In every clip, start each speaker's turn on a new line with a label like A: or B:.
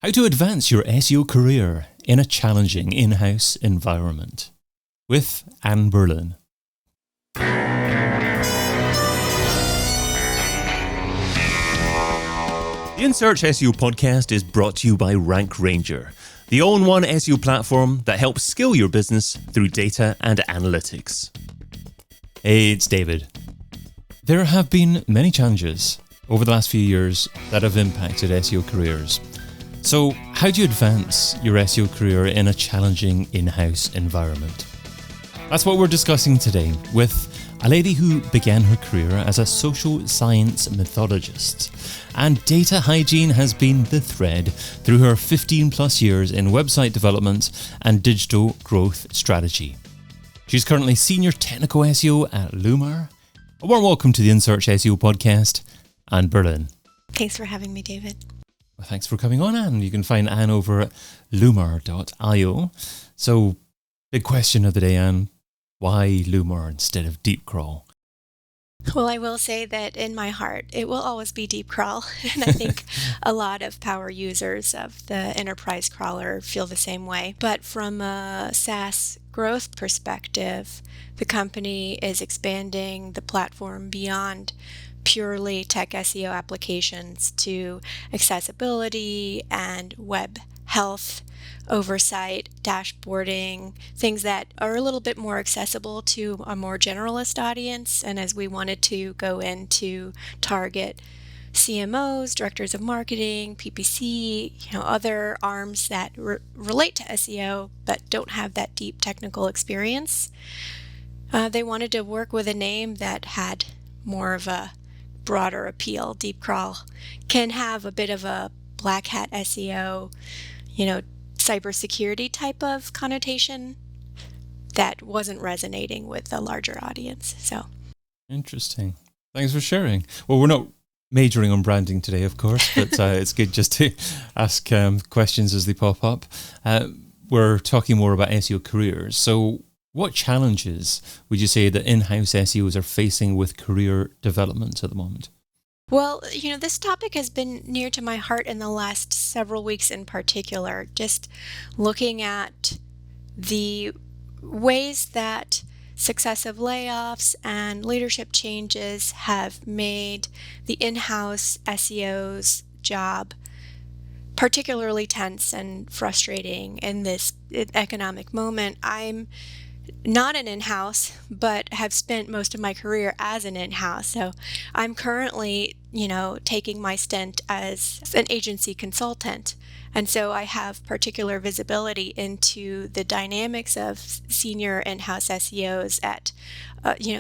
A: How to advance your SEO career in a challenging in-house environment with Anne Berlin. The In Search SEO podcast is brought to you by Rank Ranger, the all-in-one SEO platform that helps scale your business through data and analytics. Hey, it's David. There have been many challenges over the last few years that have impacted SEO careers. So, how do you advance your SEO career in a challenging in-house environment? That's what we're discussing today with a lady who began her career as a social science methodologist, and data hygiene has been the thread through her 15 plus years in website development and digital growth strategy. She's currently Senior Technical SEO at Lumar. A warm welcome to the In Search SEO podcast, Anne Berlin.
B: Thanks for having me, David.
A: Well, thanks for coming on, Anne. You can find Anne over at lumar.io. So, big question of the day, Anne. Why Lumar instead of Deep Crawl?
B: Well, I will say that in my heart, it will always be Deep Crawl. And I think a lot of power users of the enterprise crawler feel the same way. But from a SaaS growth perspective, the company is expanding the platform beyond purely tech SEO applications to accessibility and web health oversight, dashboarding, things that are a little bit more accessible to a more generalist audience. And as we wanted to go into target CMOs, directors of marketing, PPC, other arms that relate to SEO but don't have that deep technical experience, they wanted to work with a name that had more of a broader appeal. Deep Crawl can have a bit of a black hat SEO, cybersecurity type of connotation that wasn't resonating with a larger audience. So
A: interesting. Thanks for sharing. Well, we're not majoring on branding today, of course, but it's good just to ask questions as they pop up. We're talking more about SEO careers. So what challenges would you say that in-house SEOs are facing with career development at the moment?
B: Well, this topic has been near to my heart in the last several weeks in particular, just looking at the ways that successive layoffs and leadership changes have made the in-house SEO's job particularly tense and frustrating in this economic moment. I'm not an in-house, but have spent most of my career as an in-house. So I'm currently, taking my stint as an agency consultant. And so I have particular visibility into the dynamics of senior in-house SEOs at,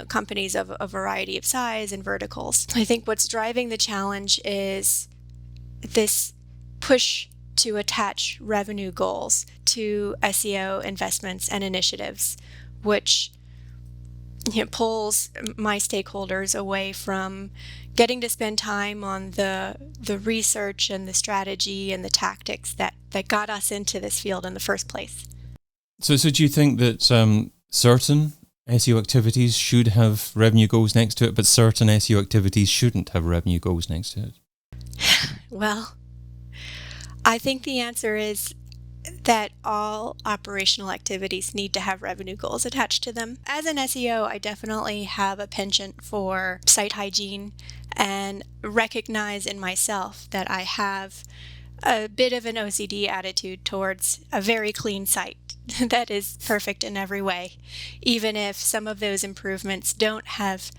B: companies of a variety of size and verticals. I think what's driving the challenge is this push to attach revenue goals to SEO investments and initiatives, which pulls my stakeholders away from getting to spend time on the research and the strategy and the tactics that got us into this field in the first place.
A: So do you think that certain SEO activities should have revenue goals next to it, but certain SEO activities shouldn't have revenue goals next to it?
B: Well, I think the answer is that all operational activities need to have revenue goals attached to them. As an SEO, I definitely have a penchant for site hygiene and recognize in myself that I have a bit of an OCD attitude towards a very clean site that is perfect in every way, even if some of those improvements don't have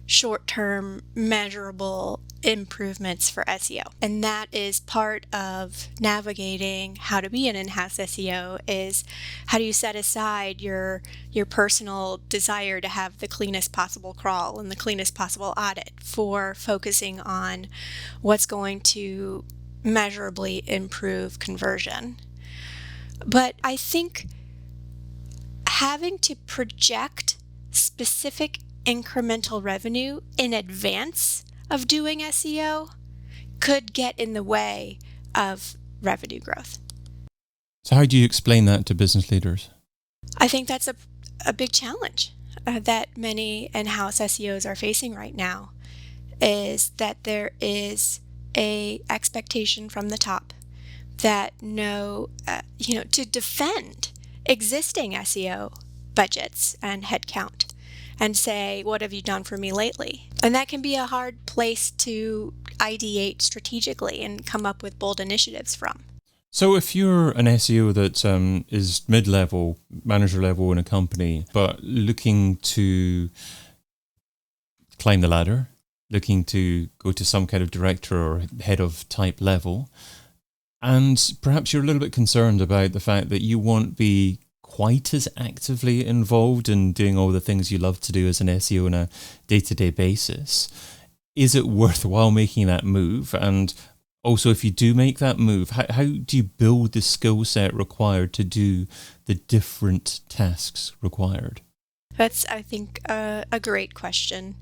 B: short-term measurable improvements for SEO. And that is part of navigating how to be an in-house SEO, is how do you set aside your personal desire to have the cleanest possible crawl and the cleanest possible audit for focusing on what's going to measurably improve conversion. But I think having to project specific incremental revenue in advance of doing SEO could get in the way of revenue growth.
A: So how do you explain that to business leaders?
B: I think that's a big challenge that many in-house SEOs are facing right now, is that there is a expectation from the top that know, to defend existing SEO budgets and headcount and say, what have you done for me lately? And that can be a hard place to ideate strategically and come up with bold initiatives from.
A: So if you're an SEO that is mid-level, manager level in a company, but looking to climb the ladder, looking to go to some kind of director or head of type level, and perhaps you're a little bit concerned about the fact that you won't be quite as actively involved in doing all the things you love to do as an SEO on a day-to-day basis, is it worthwhile making that move? And also, if you do make that move, how do you build the skill set required to do the different tasks required?
B: That's, I think, a great question.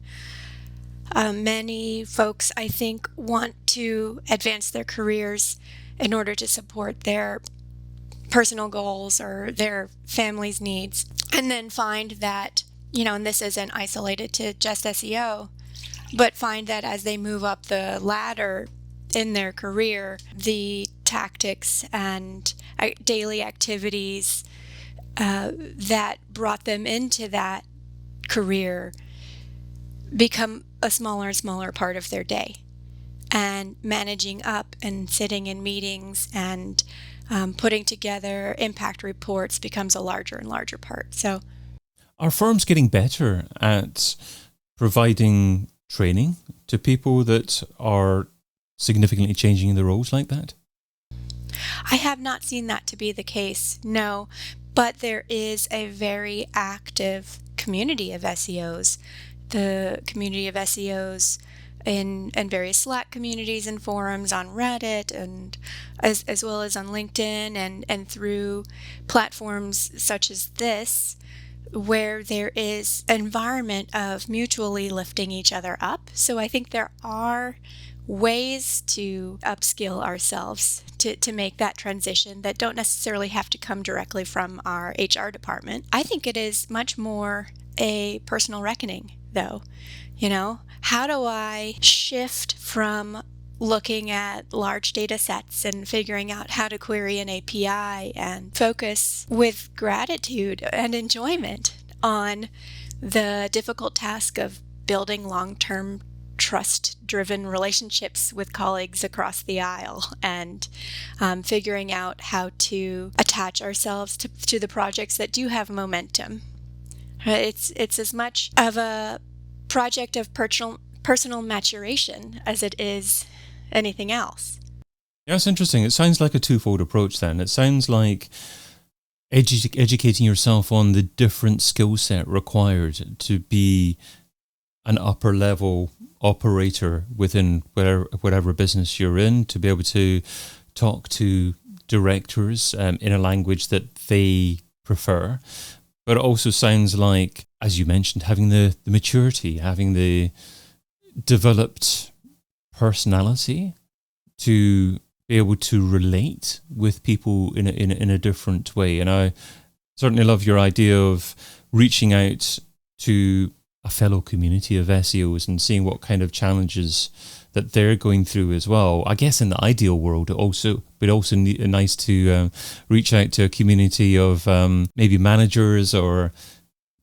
B: Many folks, I think, want to advance their careers in order to support their personal goals or their family's needs, and then find that, and this isn't isolated to just SEO, but find that as they move up the ladder in their career, the tactics and daily activities that brought them into that career become a smaller and smaller part of their day. And managing up and sitting in meetings and putting together impact reports becomes a larger and larger part. So,
A: are firms getting better at providing training to people that are significantly changing their roles like that?
B: I have not seen that to be the case, no, but there is a very active community of SEOs. The community of SEOs in various Slack communities and forums on Reddit, and as well as on LinkedIn and through platforms such as this, where there is an environment of mutually lifting each other up. So I think there are ways to upskill ourselves to make that transition that don't necessarily have to come directly from our HR department. I think it is much more a personal reckoning, though. How do I shift from looking at large data sets and figuring out how to query an API and focus with gratitude and enjoyment on the difficult task of building long-term trust-driven relationships with colleagues across the aisle, and figuring out how to attach ourselves to the projects that do have momentum. It's as much of a project of personal maturation as it is anything else.
A: Yeah, that's interesting. It sounds like a twofold approach then. It sounds like educating yourself on the different skill set required to be an upper level operator within whatever business you're in, to be able to talk to directors in a language that they prefer. But it also sounds like, as you mentioned, having the maturity, having the developed personality to be able to relate with people in a different way. And I certainly love your idea of reaching out to a fellow community of SEOs and seeing what kind of challenges that they're going through as well. I guess in the ideal world, it would also nice to reach out to a community of maybe managers or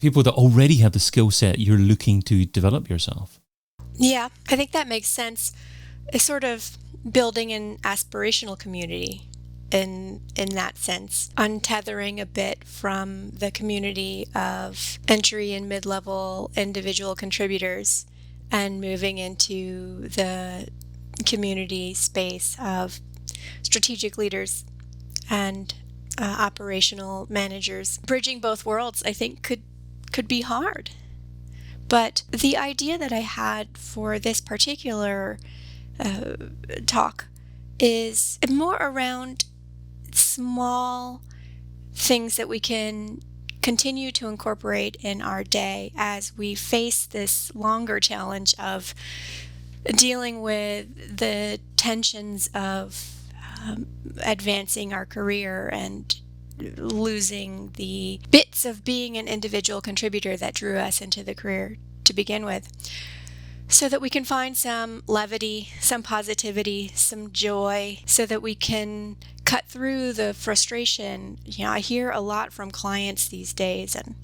A: people that already have the skill set you're looking to develop yourself.
B: Yeah, I think that makes sense. It's sort of building an aspirational community in that sense, untethering a bit from the community of entry and mid-level individual contributors and moving into the community space of strategic leaders and operational managers. Bridging both worlds, I think, could be hard. But the idea that I had for this particular talk is more around small things that we can continue to incorporate in our day as we face this longer challenge of dealing with the tensions of advancing our career and losing the bits of being an individual contributor that drew us into the career to begin with. so that we can find some levity, some positivity, some joy, so that we can cut through the frustration. I hear a lot from clients these days, and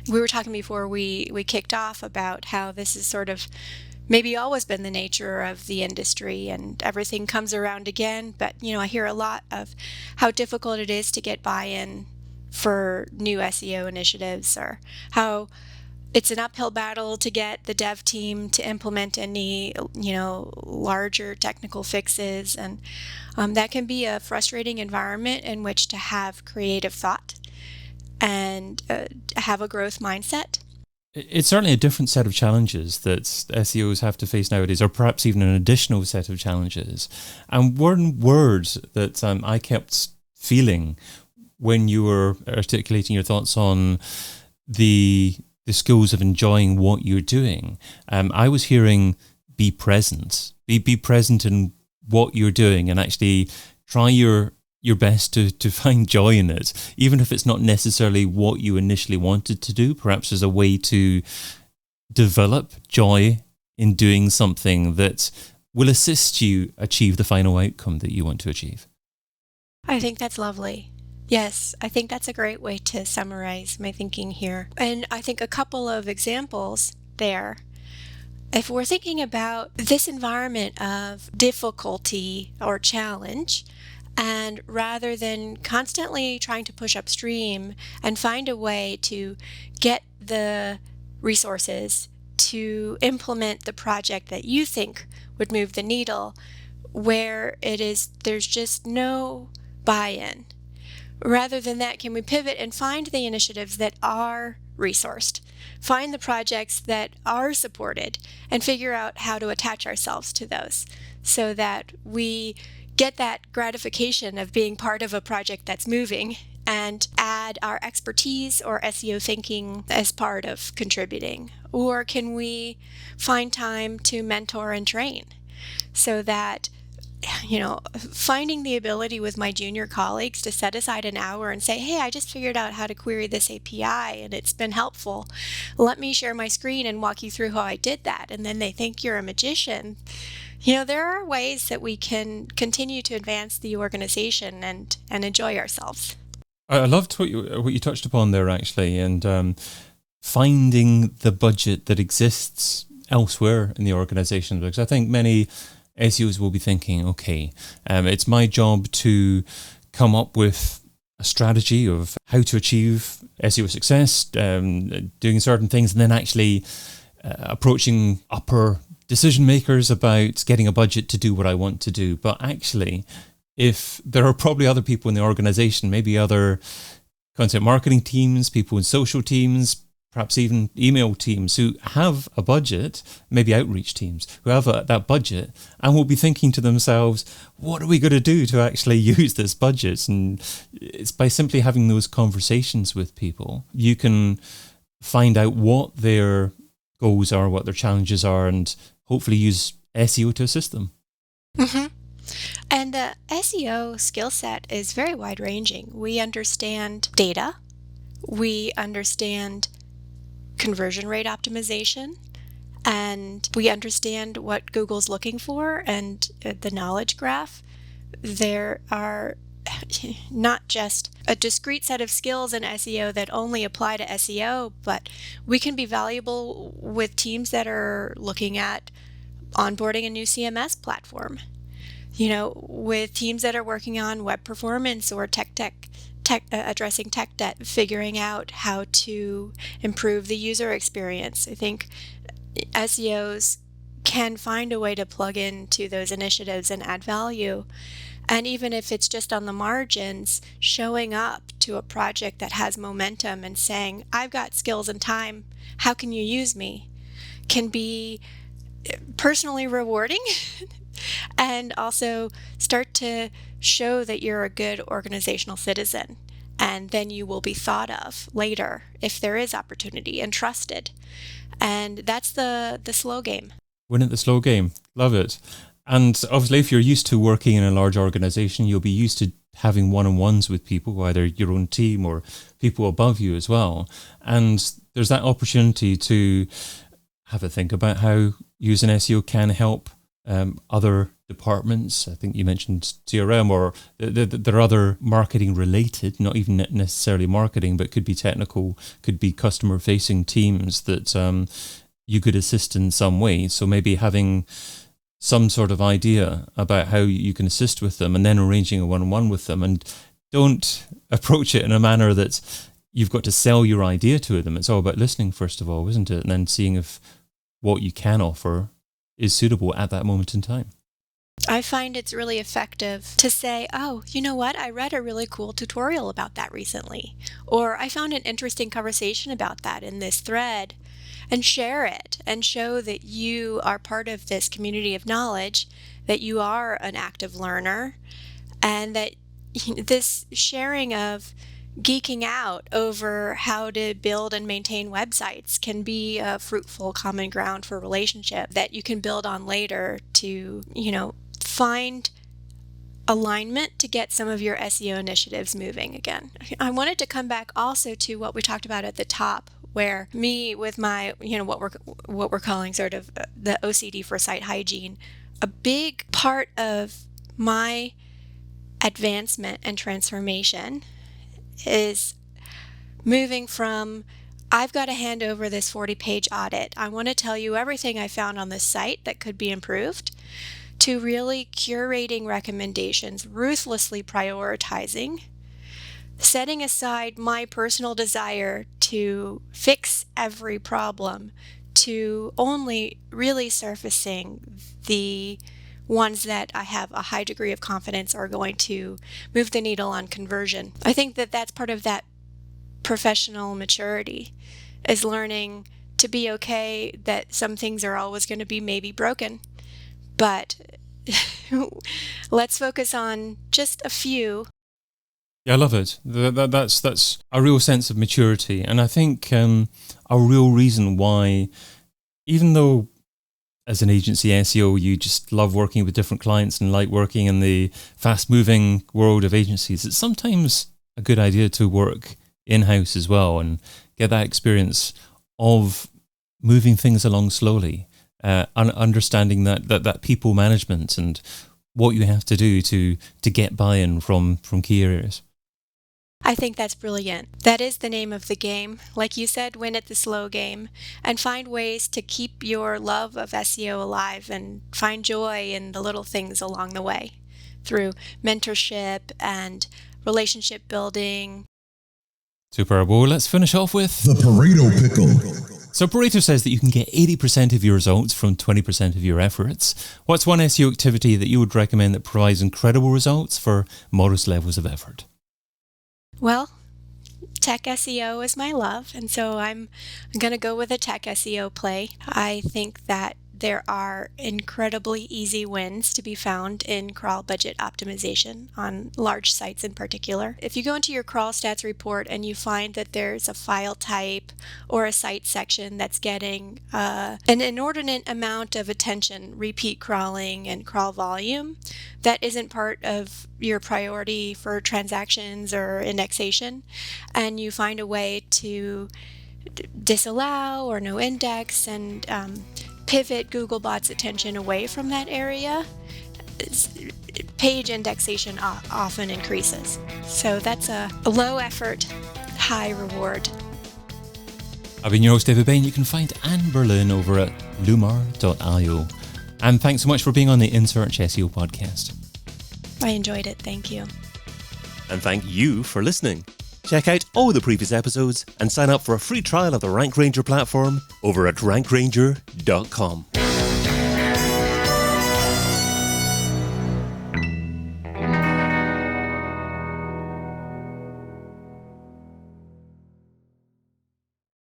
B: we were talking before we kicked off about how this is sort of maybe always been the nature of the industry, and everything comes around again. But, I hear a lot of how difficult it is to get buy-in for new SEO initiatives, or how it's an uphill battle to get the dev team to implement any, larger technical fixes. And that can be a frustrating environment in which to have creative thought and have a growth mindset.
A: It's certainly a different set of challenges that SEOs have to face nowadays, or perhaps even an additional set of challenges. And one word that I kept feeling when you were articulating your thoughts on the skills of enjoying what you're doing, I was hearing be present. Be present in what you're doing, and actually try your best to find joy in it, even if it's not necessarily what you initially wanted to do. Perhaps as a way to develop joy in doing something that will assist you achieve the final outcome that you want to achieve.
B: I think that's lovely. Yes, I think that's a great way to summarize my thinking here. And I think a couple of examples there. If we're thinking about this environment of difficulty or challenge, and rather than constantly trying to push upstream and find a way to get the resources to implement the project that you think would move the needle, where there's just no buy-in. Rather than that, can we pivot and find the initiatives that are resourced, find the projects that are supported, and figure out how to attach ourselves to those so that we get that gratification of being part of a project that's moving, and add our expertise or SEO thinking as part of contributing? Or can we find time to mentor and train so that, finding the ability with my junior colleagues to set aside an hour and say, hey, I just figured out how to query this API and it's been helpful. Let me share my screen and walk you through how I did that. And then they think you're a magician. There are ways that we can continue to advance the organization and enjoy ourselves.
A: I loved what you touched upon there, actually, and finding the budget that exists elsewhere in the organization, because I think many SEOs will be thinking, okay, it's my job to come up with a strategy of how to achieve SEO success, doing certain things, and then actually approaching upper decision makers about getting a budget to do what I want to do. But actually, if there are probably other people in the organization, maybe other content marketing teams, people in social teams, perhaps even email teams who have a budget, maybe outreach teams who have that budget, and will be thinking to themselves, what are we going to do to actually use this budget? And it's by simply having those conversations with people, you can find out what their goals are, what their challenges are, and hopefully use SEO to assist them.
B: Mm-hmm. And the SEO skill set is very wide-ranging. We understand data. We understand conversion rate optimization. And we understand what Google's looking for and the knowledge graph. There are not just a discrete set of skills in SEO that only apply to SEO, but we can be valuable with teams that are looking at onboarding a new CMS platform, with teams that are working on web performance or addressing tech debt, figuring out how to improve the user experience. I think SEOs can find a way to plug into those initiatives and add value. And even if it's just on the margins, showing up to a project that has momentum and saying, I've got skills and time, how can you use me, can be personally rewarding and also start to show that you're a good organizational citizen. And then you will be thought of later if there is opportunity and trusted. And that's the slow game.
A: Win at the slow game. Love it. And obviously, if you're used to working in a large organization, you'll be used to having one-on-ones with people, either your own team or people above you as well. And there's that opportunity to have a think about how using SEO can help other departments. I think you mentioned CRM, or there are other marketing related, not even necessarily marketing, but could be technical, could be customer facing teams that you could assist in some way. So maybe having some sort of idea about how you can assist with them, and then arranging a one-on-one with them. And don't approach it in a manner that you've got to sell your idea to them. It's all about listening first of all, isn't it? And then seeing if what you can offer is suitable at that moment in time.
B: I find it's really effective to say, oh, you know what? I read a really cool tutorial about that recently. Or I found an interesting conversation about that in this thread, and share it and show that you are part of this community of knowledge, that you are an active learner, and that this sharing of geeking out over how to build and maintain websites can be a fruitful common ground for relationship that you can build on later to, find alignment to get some of your SEO initiatives moving again. I wanted to come back also to what we talked about at the top, where me with my, what we're calling sort of the OCD for site hygiene, a big part of my advancement and transformation is moving from, I've got to hand over this 40-page audit, I want to tell you everything I found on this site that could be improved, to really curating recommendations, ruthlessly prioritizing, setting aside my personal desire to fix every problem, to only really surfacing the ones that I have a high degree of confidence are going to move the needle on conversion. I think that that's part of that professional maturity, is learning to be okay that some things are always going to be maybe broken, but let's focus on just a few.
A: Yeah, I love it. That's a real sense of maturity. And I think a real reason why, even though as an agency SEO, you just love working with different clients and like working in the fast-moving world of agencies, it's sometimes a good idea to work in-house as well and get that experience of moving things along slowly, understanding that people management and what you have to do to get buy-in from key areas.
B: I think that's brilliant. That is the name of the game. Like you said, win at the slow game, and find ways to keep your love of SEO alive and find joy in the little things along the way through mentorship and relationship building.
A: Superb. Well, let's finish off with
C: the Pareto Pickle.
A: So Pareto says that you can get 80% of your results from 20% of your efforts. What's one SEO activity that you would recommend that provides incredible results for modest levels of effort?
B: Well, tech SEO is my love, and so I'm going to go with a tech SEO play. I think that there are incredibly easy wins to be found in crawl budget optimization on large sites in particular. If you go into your crawl stats report and you find that there's a file type or a site section that's getting an inordinate amount of attention, repeat crawling and crawl volume, that isn't part of your priority for transactions or indexation, and you find a way to disallow or no index and pivot Googlebot's attention away from that area, page indexation often increases. So that's a low effort, high reward.
A: I've been your host, David Bain. You can find Anne Berlin over at lumar.io. And thanks so much for being on the In Search SEO podcast.
B: I enjoyed it. Thank you.
A: And thank you for listening. Check out all the previous episodes and sign up for a free trial of the Rank Ranger platform over at rankranger.com.